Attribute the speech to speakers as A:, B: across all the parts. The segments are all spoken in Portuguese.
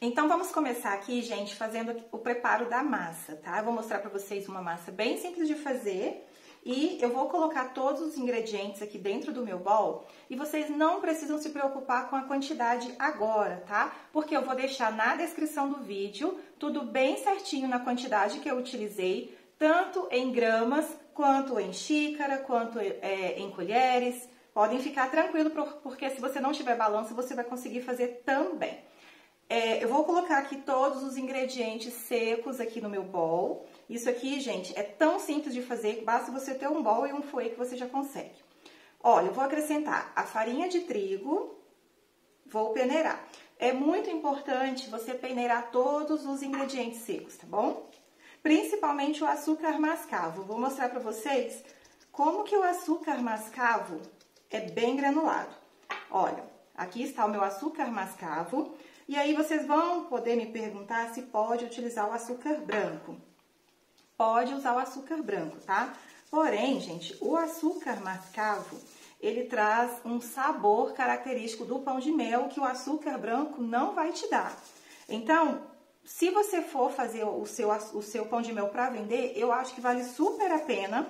A: Então, vamos começar aqui, gente, fazendo o preparo da massa, tá? Eu vou mostrar pra vocês uma massa bem simples de fazer e eu vou colocar todos os ingredientes aqui dentro do meu bowl e vocês não precisam se preocupar com a quantidade agora, tá? Porque eu vou deixar na descrição do vídeo tudo bem certinho na quantidade que eu utilizei, tanto em gramas, quanto em xícara, quanto em colheres. Podem ficar tranquilo, porque se você não tiver balança, você vai conseguir fazer também. Eu vou colocar aqui todos os ingredientes secos aqui no meu bowl. Isso aqui, gente, é tão simples de fazer que basta você ter um bowl e um fouet que você já consegue. Olha, eu vou acrescentar a farinha de trigo, vou peneirar. É muito importante você peneirar todos os ingredientes secos, tá bom? Principalmente o açúcar mascavo. Vou mostrar pra vocês como que o açúcar mascavo é bem granulado. Olha, aqui está o meu açúcar mascavo. E aí vocês vão poder me perguntar se pode utilizar o açúcar branco. Pode usar o açúcar branco, tá? Porém, gente, o açúcar mascavo, ele traz um sabor característico do pão de mel que o açúcar branco não vai te dar. Então, se você for fazer o seu pão de mel para vender, eu acho que vale super a pena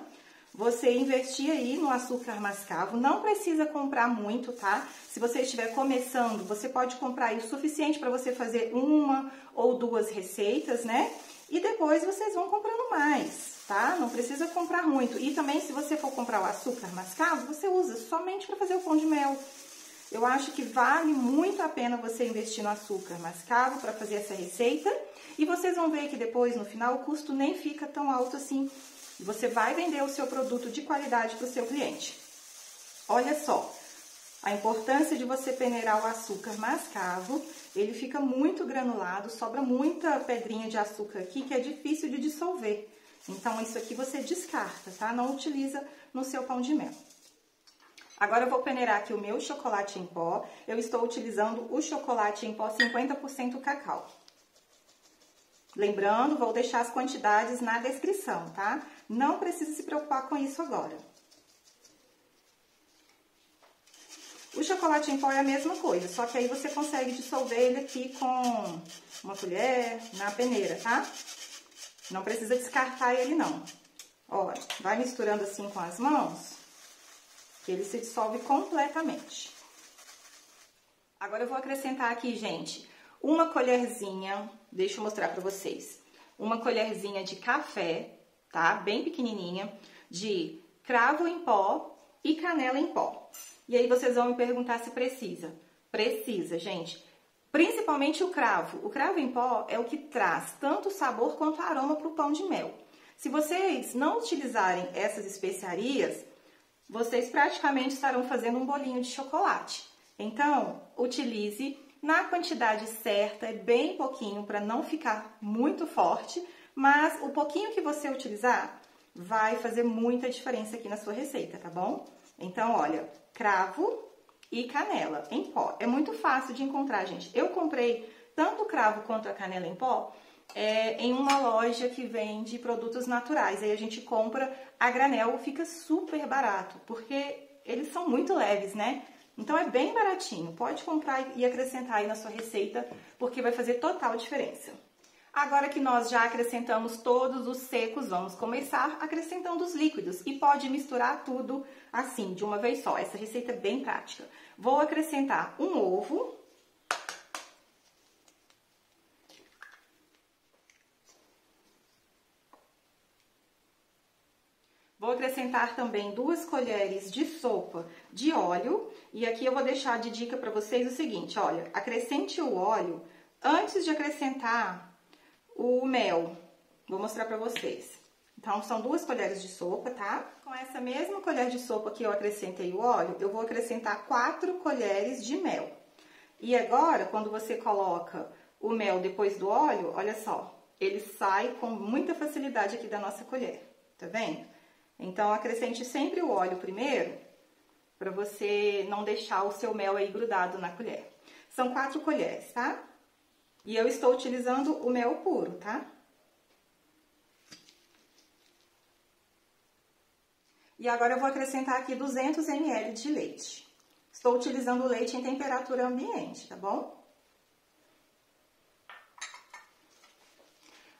A: você investir aí no açúcar mascavo. Não precisa comprar muito, tá? Se você estiver começando, você pode comprar aí o suficiente para você fazer uma ou duas receitas, né? E depois vocês vão comprando mais, tá? Não precisa comprar muito. E também, se você for comprar o açúcar mascavo, você usa somente para fazer o pão de mel. Eu acho que vale muito a pena você investir no açúcar mascavo para fazer essa receita. E vocês vão ver que depois, no final, o custo nem fica tão alto assim. Você vai vender o seu produto de qualidade para o seu cliente. Olha só, a importância de você peneirar o açúcar mascavo, ele fica muito granulado, sobra muita pedrinha de açúcar aqui que é difícil de dissolver. Então, isso aqui você descarta, tá? Não utiliza no seu pão de mel. Agora, eu vou peneirar aqui o meu chocolate em pó. Eu estou utilizando o chocolate em pó 50% cacau. Lembrando, vou deixar as quantidades na descrição, tá? Não precisa se preocupar com isso agora. O chocolate em pó é a mesma coisa, só que aí você consegue dissolver ele aqui com uma colher na peneira, tá? Não precisa descartar ele, não. Ó, vai misturando assim com as mãos, que ele se dissolve completamente. Agora eu vou acrescentar aqui, gente, uma colherzinha, deixa eu mostrar pra vocês, uma colherzinha de café, tá? Bem pequenininha, de cravo em pó e canela em pó. E aí vocês vão me perguntar se precisa. Precisa, gente. Principalmente o cravo. O cravo em pó é o que traz tanto sabor quanto aroma pro pão de mel. Se vocês não utilizarem essas especiarias, vocês praticamente estarão fazendo um bolinho de chocolate. Então, utilize na quantidade certa, é bem pouquinho para não ficar muito forte, mas o pouquinho que você utilizar vai fazer muita diferença aqui na sua receita, tá bom? Então, olha, cravo e canela em pó. É muito fácil de encontrar, gente. Eu comprei tanto o cravo quanto a canela em pó em uma loja que vende produtos naturais. Aí a gente compra a granel, fica super barato, porque eles são muito leves, né? Então é bem baratinho, pode comprar e acrescentar aí na sua receita, porque vai fazer total diferença. Agora que nós já acrescentamos todos os secos, vamos começar acrescentando os líquidos. E pode misturar tudo assim, de uma vez só. Essa receita é bem prática. Vou acrescentar um ovo. Vou acrescentar também 2 colheres de sopa de óleo. E aqui eu vou deixar de dica para vocês o seguinte, olha, acrescente o óleo antes de acrescentar o mel. Vou mostrar para vocês. Então, são 2 colheres de sopa, tá? Com essa mesma colher de sopa que eu acrescentei o óleo, eu vou acrescentar 4 colheres de mel. E agora, quando você coloca o mel depois do óleo, olha só, ele sai com muita facilidade aqui da nossa colher, tá vendo? Então, acrescente sempre o óleo primeiro, para você não deixar o seu mel aí grudado na colher. São 4 colheres, tá? E eu estou utilizando o mel puro, tá? E agora eu vou acrescentar aqui 200 ml de leite. Estou utilizando o leite em temperatura ambiente, tá bom?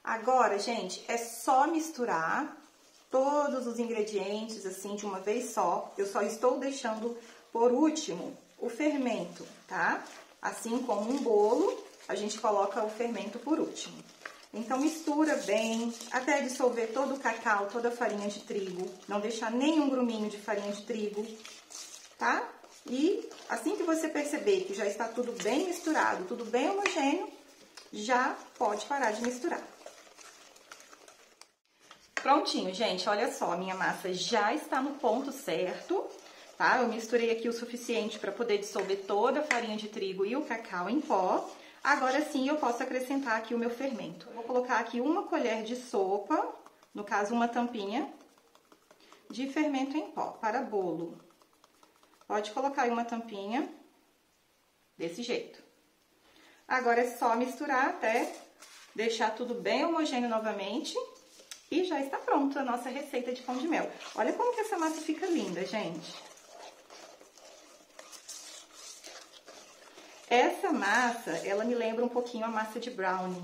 A: Agora, gente, é só misturar todos os ingredientes assim de uma vez só. Eu só estou deixando por último o fermento, tá? Assim como um bolo, a gente coloca o fermento por último. Então, mistura bem, até dissolver todo o cacau, toda a farinha de trigo. Não deixar nenhum gruminho de farinha de trigo, tá? E assim que você perceber que já está tudo bem misturado, tudo bem homogêneo, já pode parar de misturar. Prontinho, gente, olha só, a minha massa já está no ponto certo, tá? Eu misturei aqui o suficiente para poder dissolver toda a farinha de trigo e o cacau em pó. Agora sim eu posso acrescentar aqui o meu fermento. Eu vou colocar aqui uma colher de sopa, no caso uma tampinha, de fermento em pó para bolo. Pode colocar aí uma tampinha, desse jeito. Agora é só misturar até deixar tudo bem homogêneo novamente. E já está pronta a nossa receita de pão de mel. Olha como que essa massa fica linda, gente. Essa massa, ela me lembra um pouquinho a massa de brownie.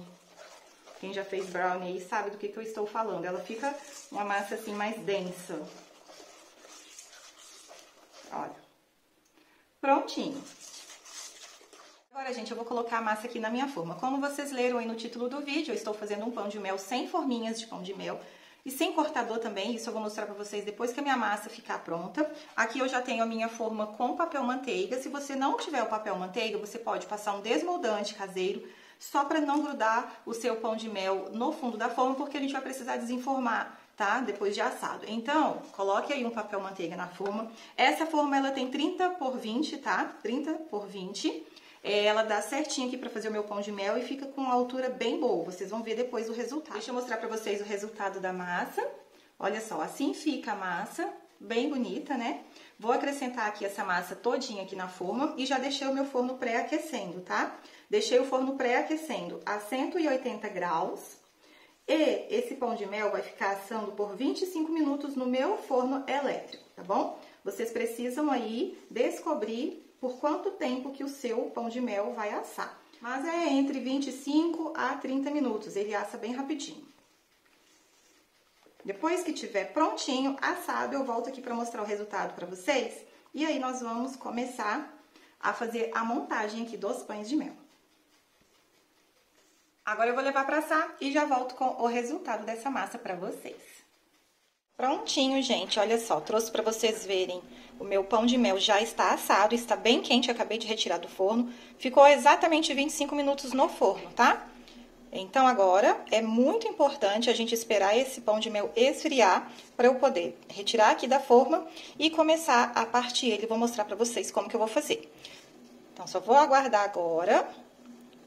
A: Quem já fez brownie aí sabe do que eu estou falando. Ela fica uma massa assim mais densa. Olha. Prontinho. Agora, gente, eu vou colocar a massa aqui na minha forma. Como vocês leram aí no título do vídeo, eu estou fazendo um pão de mel sem forminhas de pão de mel e sem cortador também. Isso eu vou mostrar pra vocês depois que a minha massa ficar pronta. Aqui eu já tenho a minha forma com papel manteiga. Se você não tiver o papel manteiga, você pode passar um desmoldante caseiro só para não grudar o seu pão de mel no fundo da forma, porque a gente vai precisar desenformar, tá? Depois de assado. Então, coloque aí um papel manteiga na forma. Essa forma, ela tem 30 por 20, tá? 30 por 20. Ela dá certinho aqui pra fazer o meu pão de mel e fica com uma altura bem boa. Vocês vão ver depois o resultado. Deixa eu mostrar pra vocês o resultado da massa. Olha só, assim fica a massa, bem bonita, né? Vou acrescentar aqui essa massa todinha aqui na forma e já deixei o meu forno pré-aquecendo, tá? Deixei o forno pré-aquecendo a 180 graus. E esse pão de mel vai ficar assando por 25 minutos no meu forno elétrico, tá bom? Vocês precisam aí descobrir por quanto tempo que o seu pão de mel vai assar. Mas é entre 25 a 30 minutos, ele assa bem rapidinho. Depois que tiver prontinho, assado, eu volto aqui para mostrar o resultado para vocês. E aí nós vamos começar a fazer a montagem aqui dos pães de mel. Agora eu vou levar para assar e já volto com o resultado dessa massa para vocês. Prontinho, gente, olha só, trouxe para vocês verem, o meu pão de mel já está assado, está bem quente, acabei de retirar do forno, ficou exatamente 25 minutos no forno, tá? Então, agora, é muito importante a gente esperar esse pão de mel esfriar para eu poder retirar aqui da forma e começar a partir ele. Vou mostrar para vocês como que eu vou fazer. Então, só vou aguardar agora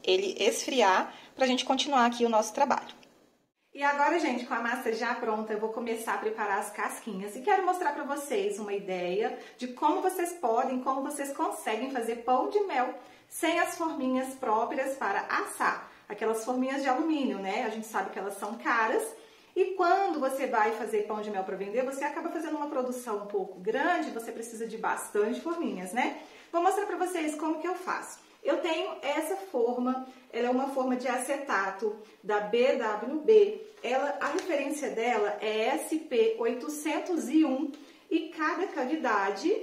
A: ele esfriar pra gente continuar aqui o nosso trabalho. E agora, gente, com a massa já pronta, eu vou começar a preparar as casquinhas. E quero mostrar pra vocês uma ideia de como vocês podem, como vocês conseguem fazer pão de mel sem as forminhas próprias para assar. Aquelas forminhas de alumínio, né? A gente sabe que elas são caras. E quando você vai fazer pão de mel para vender, você acaba fazendo uma produção um pouco grande, você precisa de bastante forminhas, né? Vou mostrar pra vocês como que eu faço. Eu tenho essa forma, ela é uma forma de acetato da BWB. A referência dela é SP801 e cada cavidade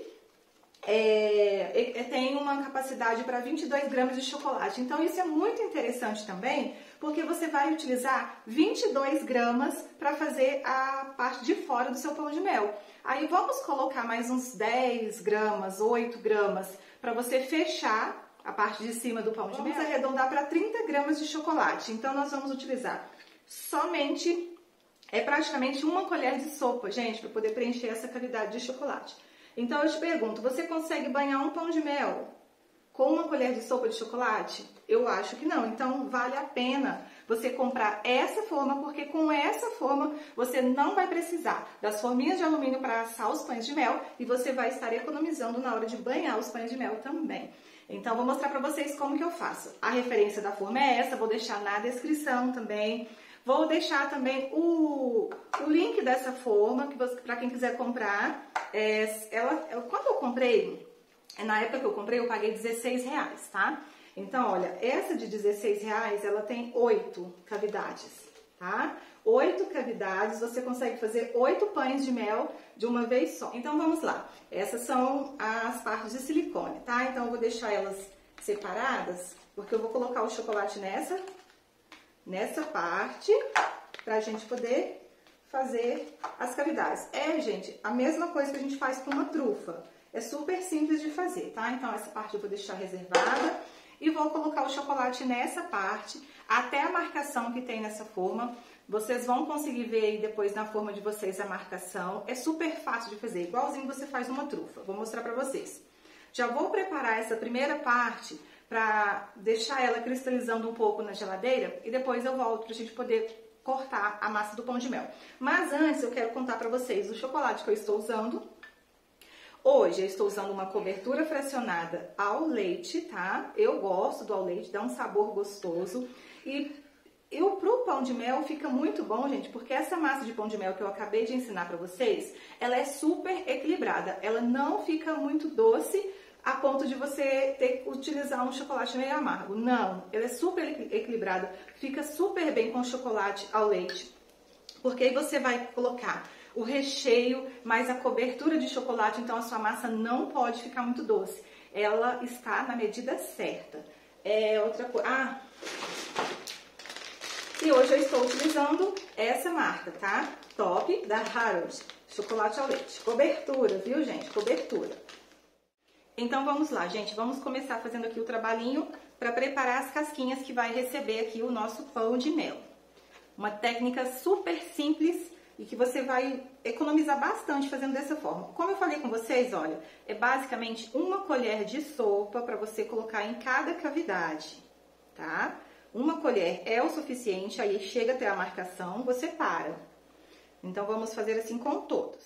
A: tem uma capacidade para 22 gramas de chocolate. Então, isso é muito interessante também, porque você vai utilizar 22 gramas para fazer a parte de fora do seu pão de mel. Aí, vamos colocar mais uns 10 gramas, 8 gramas, para você fechar a parte de cima do pão de mel. Vamos arredondar para 30 gramas de chocolate. Então, nós vamos utilizar somente, praticamente uma colher de sopa, gente, para poder preencher essa cavidade de chocolate. Então, eu te pergunto, você consegue banhar um pão de mel com uma colher de sopa de chocolate? Eu acho que não. Então, vale a pena você comprar essa forma, porque com essa forma você não vai precisar das forminhas de alumínio para assar os pães de mel e você vai estar economizando na hora de banhar os pães de mel também. Então, vou mostrar para vocês como que eu faço. A referência da forma é essa, vou deixar na descrição também. Vou deixar também o link dessa forma, para quem quiser comprar. Quando eu comprei, na época que eu comprei, eu paguei R$16, tá? Então, olha, essa de R$16, ela tem 8 cavidades. tá? 8 cavidades, você consegue fazer 8 pães de mel de uma vez só. Então vamos lá, essas são as partes de silicone, tá? Então eu vou deixar elas separadas, porque eu vou colocar o chocolate nessa parte, pra gente poder fazer as cavidades. Gente, a mesma coisa que a gente faz com uma trufa. É super simples de fazer, tá? Então essa parte eu vou deixar reservada e vou colocar o chocolate nessa parte, até a marcação que tem nessa forma. Vocês vão conseguir ver aí depois na forma de vocês a marcação. É super fácil de fazer, igualzinho você faz uma trufa. Vou mostrar pra vocês. Já vou preparar essa primeira parte pra deixar ela cristalizando um pouco na geladeira e depois eu volto pra gente poder cortar a massa do pão de mel. Mas antes eu quero contar pra vocês o chocolate que eu estou usando. Hoje eu estou usando uma cobertura fracionada ao leite, tá? Eu gosto do ao leite, dá um sabor gostoso. E pro pão de mel fica muito bom, gente, porque essa massa de pão de mel que eu acabei de ensinar pra vocês, ela é super equilibrada. Ela não fica muito doce a ponto de você ter que utilizar um chocolate meio amargo. Não, ela é super equilibrada, fica super bem com chocolate ao leite. Porque aí você vai colocar o recheio, mais a cobertura de chocolate, então a sua massa não pode ficar muito doce. Ela está na medida certa. Outra coisa... E hoje eu estou utilizando essa marca, tá? Top, da Harold, chocolate ao leite. Cobertura, viu, gente? Cobertura. Então vamos lá, gente. Vamos começar fazendo aqui o trabalhinho para preparar as casquinhas que vai receber aqui o nosso pão de mel. Uma técnica super simples e que você vai economizar bastante fazendo dessa forma. Como eu falei com vocês, olha, é basicamente uma colher de sopa para você colocar em cada cavidade, tá? Uma colher é o suficiente, aí chega até a marcação, você para. Então vamos fazer assim com todos.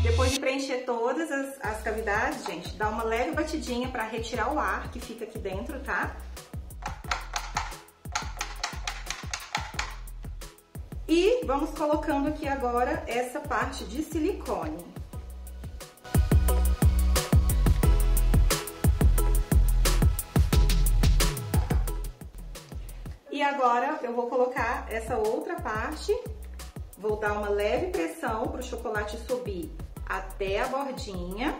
A: Depois de preencher todas as cavidades, gente, dá uma leve batidinha para retirar o ar que fica aqui dentro, tá? E vamos colocando aqui agora essa parte de silicone. E agora eu vou colocar essa outra parte, vou dar uma leve pressão para o chocolate subir até a bordinha.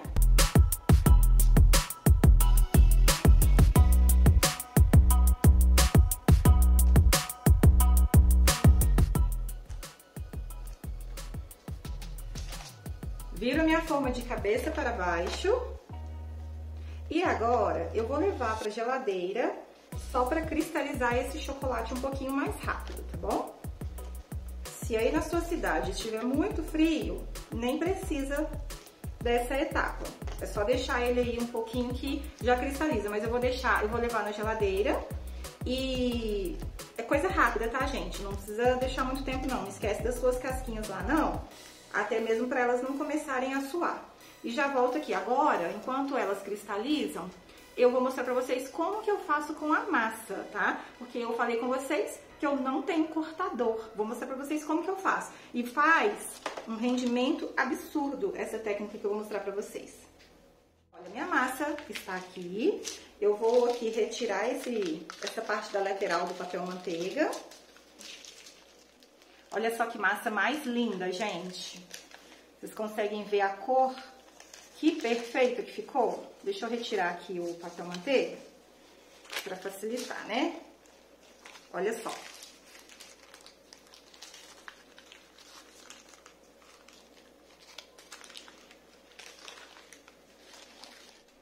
A: Viro a minha forma de cabeça para baixo. E agora eu vou levar para a geladeira só para cristalizar esse chocolate um pouquinho mais rápido, tá bom? Se aí na sua cidade estiver muito frio, nem precisa dessa etapa. É só deixar ele aí um pouquinho que já cristaliza, mas eu vou levar na geladeira e é coisa rápida, tá, gente? Não precisa deixar muito tempo não, não esquece das suas casquinhas lá não, até mesmo para elas não começarem a suar. E já volto aqui agora, enquanto elas cristalizam, eu vou mostrar pra vocês como que eu faço com a massa, tá? Porque eu falei com vocês que eu não tenho cortador. Vou mostrar pra vocês como que eu faço. E faz um rendimento absurdo essa técnica que eu vou mostrar pra vocês. Olha, minha massa está aqui. Eu vou aqui retirar essa parte da lateral do papel manteiga. Olha só que massa mais linda, gente. Vocês conseguem ver a cor? Que perfeita que ficou. Deixa eu retirar aqui o papel manteiga para facilitar, né? Olha só.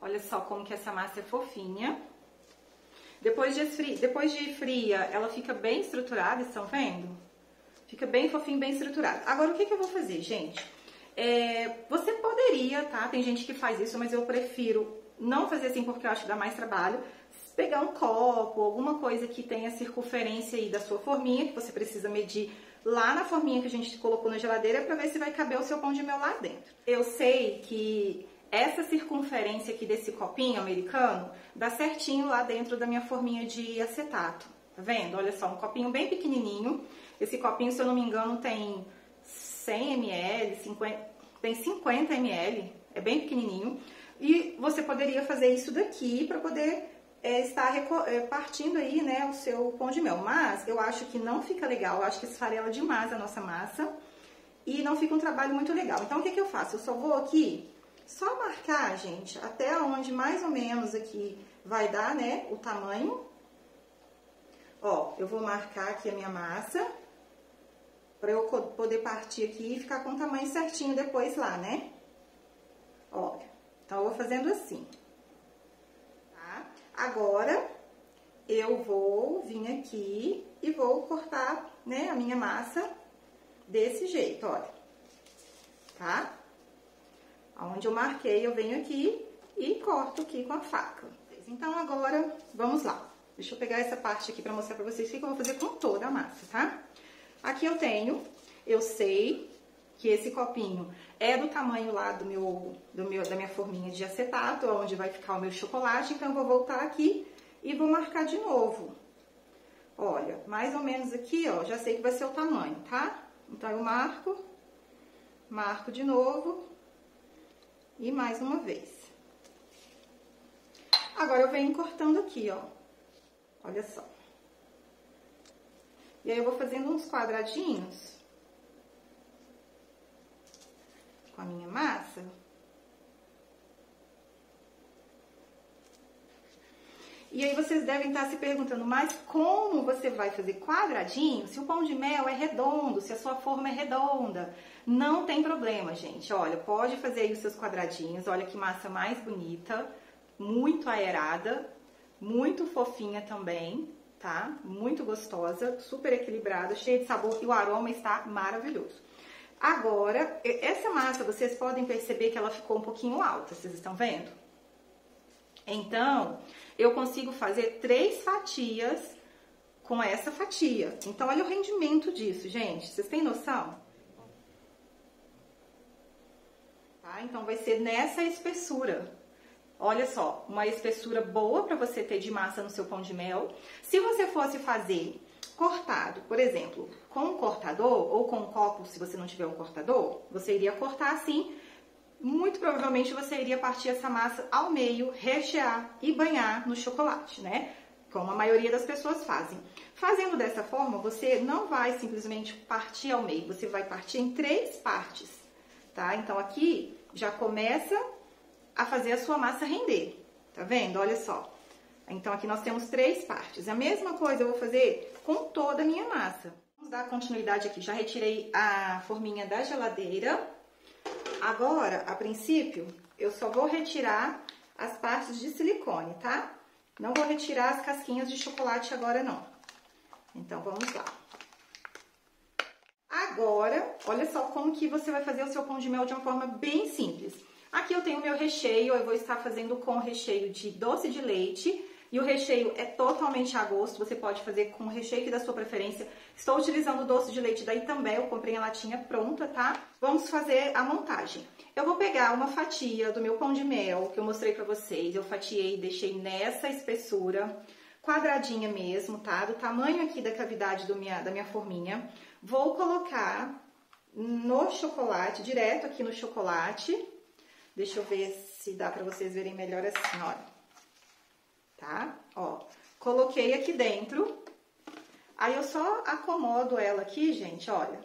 A: Olha só como que essa massa é fofinha. Depois de fria, ela fica bem estruturada, estão vendo? Fica bem fofinho, bem estruturado. Agora, o que eu vou fazer, gente? Você poderia, tá? Tem gente que faz isso, mas eu prefiro não fazer assim porque eu acho que dá mais trabalho. Pegar um copo, alguma coisa que tenha circunferência aí da sua forminha, que você precisa medir lá na forminha que a gente colocou na geladeira para ver se vai caber o seu pão de mel lá dentro. Eu sei que essa circunferência aqui desse copinho americano dá certinho lá dentro da minha forminha de acetato. Tá vendo? Olha só, um copinho bem pequenininho. Esse copinho, se eu não me engano, tem 100 ml, tem 50 ml, é bem pequenininho. E você poderia fazer isso daqui para poder estar partindo aí, né, o seu pão de mel. Mas eu acho que não fica legal, eu acho que esfarela demais a nossa massa e não fica um trabalho muito legal. Então, o que eu faço? Eu só vou aqui, só marcar, gente, até onde mais ou menos aqui vai dar, né, o tamanho. Ó, eu vou marcar aqui a minha massa para eu poder partir aqui e ficar com o tamanho certinho depois lá, né? Olha, então eu vou fazendo assim. Agora, eu vou vir aqui e vou cortar, né, a minha massa desse jeito, olha. Tá? Onde eu marquei, eu venho aqui e corto aqui com a faca. Então, agora, vamos lá. Deixa eu pegar essa parte aqui pra mostrar pra vocês o que eu vou fazer com toda a massa, tá? Aqui eu sei que esse copinho é do tamanho lá da minha forminha de acetato, onde vai ficar o meu chocolate, então eu vou voltar aqui e vou marcar de novo. Olha, mais ou menos aqui, ó, já sei que vai ser o tamanho, tá? Então, eu marco de novo e mais uma vez. Agora, eu venho cortando aqui, ó, olha só. E aí, eu vou fazendo uns quadradinhos com a minha massa. E aí vocês devem estar se perguntando, mas como você vai fazer quadradinho se o pão de mel é redondo, se a sua forma é redonda? Não tem problema, gente. Olha, pode fazer aí os seus quadradinhos. Olha que massa mais bonita, muito aerada, muito fofinha também, tá? Muito gostosa, super equilibrada, cheia de sabor e o aroma está maravilhoso. Agora, essa massa, vocês podem perceber que ela ficou um pouquinho alta, vocês estão vendo? Então, eu consigo fazer 3 fatias com essa fatia. Então, olha o rendimento disso, gente. Vocês têm noção? Tá? Então, vai ser nessa espessura. Olha só, uma espessura boa para você ter de massa no seu pão de mel. Se você fosse fazer cortado, por exemplo, com um cortador ou com um copo, se você não tiver um cortador, você iria cortar assim. Muito provavelmente você iria partir essa massa ao meio, rechear e banhar no chocolate, né? Como a maioria das pessoas fazem. Fazendo dessa forma, você não vai simplesmente partir ao meio, você vai partir em 3 partes, tá? Então, aqui já começa a fazer a sua massa render, tá vendo? Olha só. Então, aqui nós temos 3 partes. A mesma coisa eu vou fazer com toda a minha massa. Vamos dar continuidade aqui. Já retirei a forminha da geladeira. Agora, a princípio, eu só vou retirar as partes de silicone, tá? Não vou retirar as casquinhas de chocolate agora, não. Então, vamos lá. Agora, olha só como que você vai fazer o seu pão de mel de uma forma bem simples. Aqui eu tenho o meu recheio, eu vou estar fazendo com recheio de doce de leite. E o recheio é totalmente a gosto, você pode fazer com o recheio da sua preferência. Estou utilizando o doce de leite da Itambé, eu comprei a latinha pronta, tá? Vamos fazer a montagem. Eu vou pegar uma fatia do meu pão de mel, que eu mostrei pra vocês. Eu fatiei e deixei nessa espessura, quadradinha mesmo, tá? Do tamanho aqui da cavidade da minha forminha. Vou colocar no chocolate, direto aqui no chocolate. Deixa eu ver se dá pra vocês verem melhor assim, olha. Tá? Ó, coloquei aqui dentro, aí eu só acomodo ela aqui, gente, olha,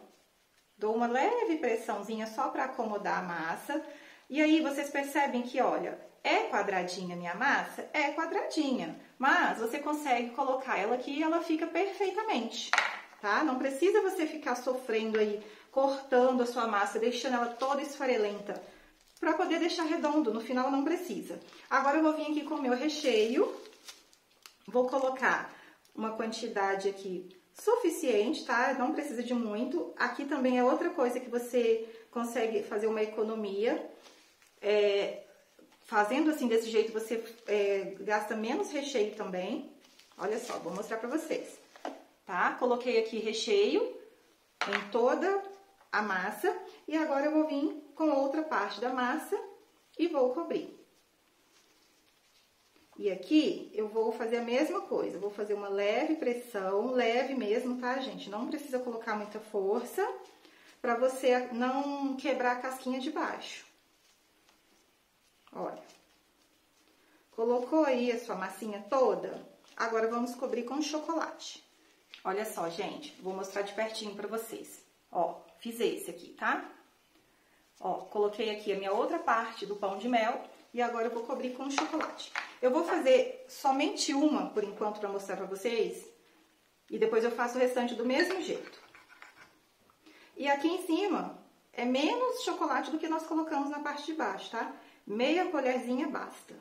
A: dou uma leve pressãozinha só pra acomodar a massa, e aí vocês percebem que, olha, é quadradinha a minha massa? É quadradinha, mas você consegue colocar ela aqui e ela fica perfeitamente, tá? Não precisa você ficar sofrendo aí, cortando a sua massa, deixando ela toda esfarelenta, pra poder deixar redondo, no final não precisa. Agora eu vou vir aqui com o meu recheio, vou colocar uma quantidade aqui suficiente, tá? Não precisa de muito. Aqui também é outra coisa que você consegue fazer uma economia. Fazendo assim, desse jeito, você gasta menos recheio também. Olha só, vou mostrar pra vocês, tá? Coloquei aqui recheio, em toda a massa. E agora eu vou vir com outra parte da massa e vou cobrir. E aqui eu vou fazer a mesma coisa, vou fazer uma leve pressão, leve mesmo, tá, gente? Não precisa colocar muita força, pra você não quebrar a casquinha de baixo. Olha. Colocou aí a sua massinha toda? Agora vamos cobrir com chocolate. Olha só, gente, vou mostrar de pertinho pra vocês. Ó, fiz esse aqui, tá? Ó, coloquei aqui a minha outra parte do pão de mel e agora eu vou cobrir com chocolate. Eu vou fazer somente uma, por enquanto, pra mostrar pra vocês. E depois eu faço o restante do mesmo jeito. E aqui em cima é menos chocolate do que nós colocamos na parte de baixo, tá? Meia colherzinha basta.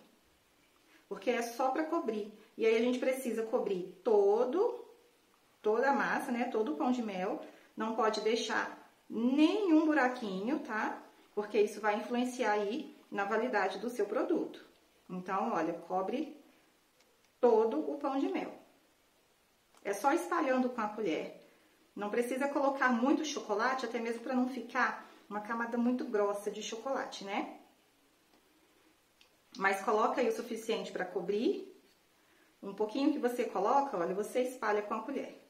A: Porque é só pra cobrir. E aí a gente precisa cobrir toda a massa, né? Todo o pão de mel. Não pode deixar nenhum buraquinho, tá? Porque isso vai influenciar aí na validade do seu produto. Então, olha, cobre todo o pão de mel. É só espalhando com a colher. Não precisa colocar muito chocolate, até mesmo para não ficar uma camada muito grossa de chocolate, né? Mas coloca aí o suficiente para cobrir. Um pouquinho que você coloca, olha, você espalha com a colher.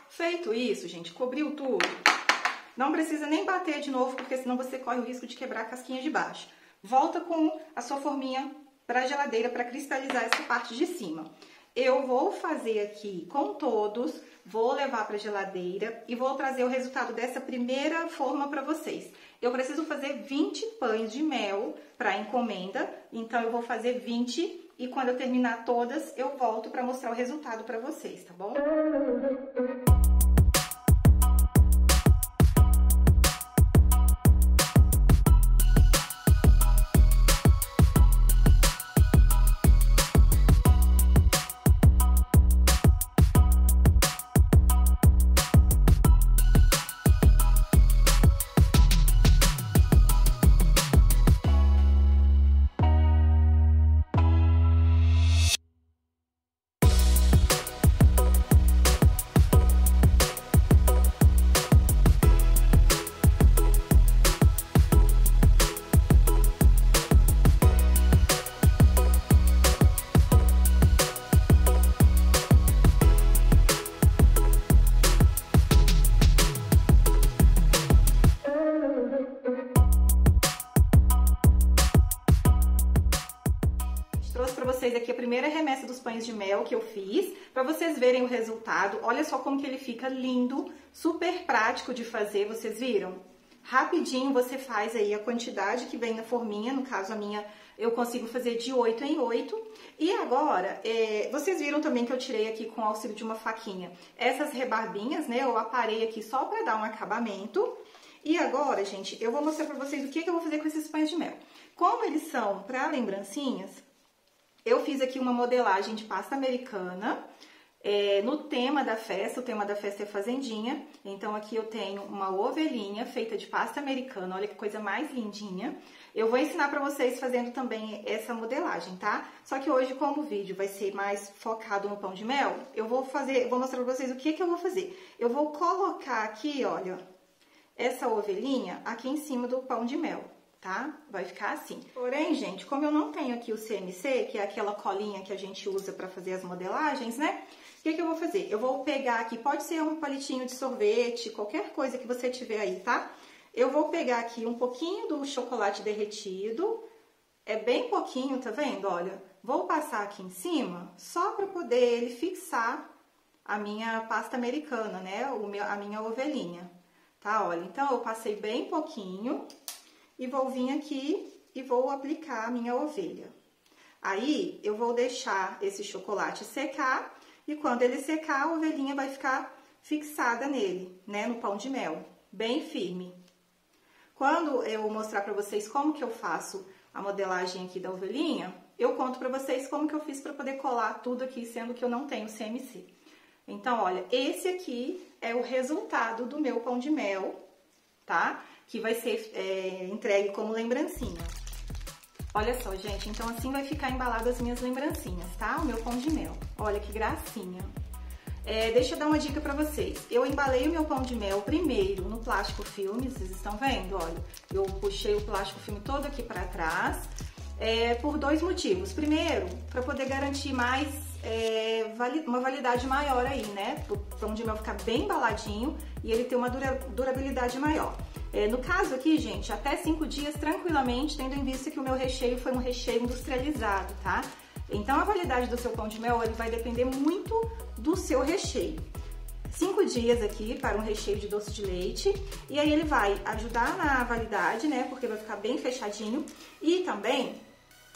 A: Feito isso, gente, cobriu tudo. Não precisa nem bater de novo, porque senão você corre o risco de quebrar a casquinha de baixo. Volta com a sua forminha para a geladeira para cristalizar essa parte de cima. Eu vou fazer aqui com todos, vou levar para a geladeira e vou trazer o resultado dessa primeira forma para vocês. Eu preciso fazer 20 pães de mel para encomenda, então eu vou fazer 20 e quando eu terminar todas, eu volto para mostrar o resultado para vocês, tá bom? Trouxe para vocês aqui a primeira remessa dos pães de mel que eu fiz, para vocês verem o resultado. Olha só como que ele fica lindo, super prático de fazer, vocês viram? Rapidinho você faz aí a quantidade que vem na forminha, no caso a minha eu consigo fazer de 8 em 8. E agora, vocês viram também que eu tirei aqui com o auxílio de uma faquinha essas rebarbinhas, né? Eu aparei aqui só para dar um acabamento. E agora, gente, eu vou mostrar para vocês o que eu vou fazer com esses pães de mel. Como eles são para lembrancinhas, eu fiz aqui uma modelagem de pasta americana, no tema da festa. O tema da festa é fazendinha. Então aqui eu tenho uma ovelhinha feita de pasta americana, olha que coisa mais lindinha. Eu vou ensinar pra vocês fazendo também essa modelagem, tá? Só que hoje, como o vídeo vai ser mais focado no pão de mel, eu vou mostrar pra vocês o que eu vou fazer. Eu vou colocar aqui, olha, essa ovelhinha aqui em cima do pão de mel. Tá? Vai ficar assim. Porém, gente, como eu não tenho aqui o CNC, que é aquela colinha que a gente usa pra fazer as modelagens, né? O que eu vou fazer? Eu vou pegar aqui, pode ser um palitinho de sorvete, qualquer coisa que você tiver aí, tá? Eu vou pegar aqui um pouquinho do chocolate derretido, é bem pouquinho, tá vendo? Olha, vou passar aqui em cima, só pra poder ele fixar a minha pasta americana, né? A minha ovelhinha, tá? Olha, então eu passei bem pouquinho. E vou vir aqui e vou aplicar a minha ovelha. Aí, eu vou deixar esse chocolate secar e quando ele secar, a ovelhinha vai ficar fixada nele, né, no pão de mel, bem firme. Quando eu mostrar pra vocês como que eu faço a modelagem aqui da ovelhinha, eu conto pra vocês como que eu fiz pra poder colar tudo aqui, sendo que eu não tenho CNC. Então, olha, esse aqui é o resultado do meu pão de mel, tá? Que vai ser entregue como lembrancinha. Olha só, gente, então assim vai ficar embalado as minhas lembrancinhas, tá? O meu pão de mel. Olha que gracinha. Deixa eu dar uma dica pra vocês. Eu embalei o meu pão de mel primeiro no plástico filme, vocês estão vendo? Olha, eu puxei o plástico filme todo aqui pra trás, por dois motivos. Primeiro, pra poder garantir mais, uma validade maior aí, né? O pão de mel ficar bem embaladinho e ele ter uma durabilidade maior. No caso aqui, gente, até 5 dias tranquilamente, tendo em vista que o meu recheio foi um recheio industrializado, tá? Então, a validade do seu pão de mel, ele vai depender muito do seu recheio. 5 dias aqui para um recheio de doce de leite, e aí ele vai ajudar na validade, né, porque vai ficar bem fechadinho, e também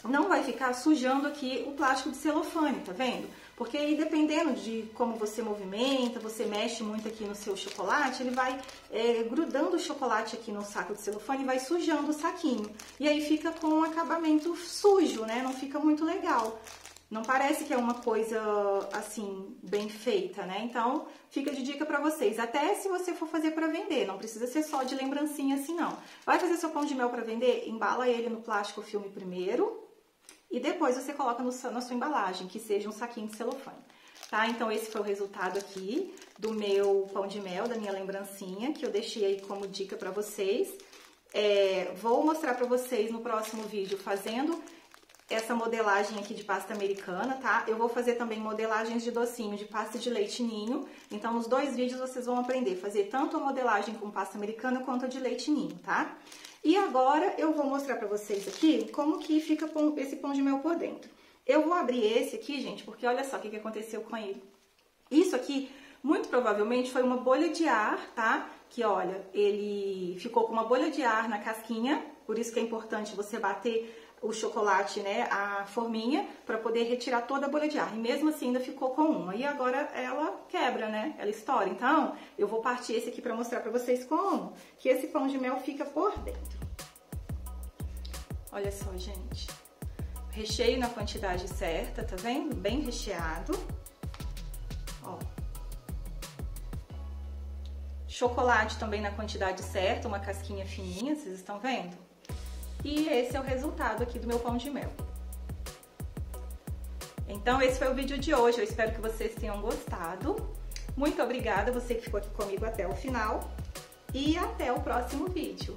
A: não vai ficar sujando aqui o plástico de celofane, tá vendo? Porque aí, dependendo de como você movimenta, você mexe muito aqui no seu chocolate, ele vai grudando o chocolate aqui no saco de celofane e vai sujando o saquinho. E aí fica com um acabamento sujo, né? Não fica muito legal. Não parece que é uma coisa, assim, bem feita, né? Então, fica de dica pra vocês. Até se você for fazer pra vender, não precisa ser só de lembrancinha assim, não. Vai fazer seu pão de mel pra vender? Embala ele no plástico filme primeiro. E depois você coloca na sua embalagem, que seja um saquinho de celofane, tá? Então esse foi o resultado aqui do meu pão de mel, da minha lembrancinha, que eu deixei aí como dica pra vocês. Vou mostrar pra vocês no próximo vídeo fazendo essa modelagem aqui de pasta americana, tá? Eu vou fazer também modelagens de docinho de pasta de leite ninho. Então nos 2 vídeos vocês vão aprender a fazer tanto a modelagem com pasta americana quanto a de leite ninho, tá? E agora eu vou mostrar pra vocês aqui como que fica esse pão de mel por dentro. Eu vou abrir esse aqui, gente, porque olha só o que aconteceu com ele. Isso aqui, muito provavelmente, foi uma bolha de ar, tá? Que, olha, ele ficou com uma bolha de ar na casquinha, por isso que é importante você bater o chocolate, né, a forminha, para poder retirar toda a bolha de ar. E mesmo assim ainda ficou com uma. E agora ela quebra, né? Ela estoura. Então, eu vou partir esse aqui para mostrar para vocês como que esse pão de mel fica por dentro. Olha só, gente. Recheio na quantidade certa, tá vendo? Bem recheado. Ó. Chocolate também na quantidade certa, uma casquinha fininha, vocês estão vendo? E esse é o resultado aqui do meu pão de mel. Então, esse foi o vídeo de hoje. Eu espero que vocês tenham gostado. Muito obrigada, você que ficou aqui comigo até o final. E até o próximo vídeo.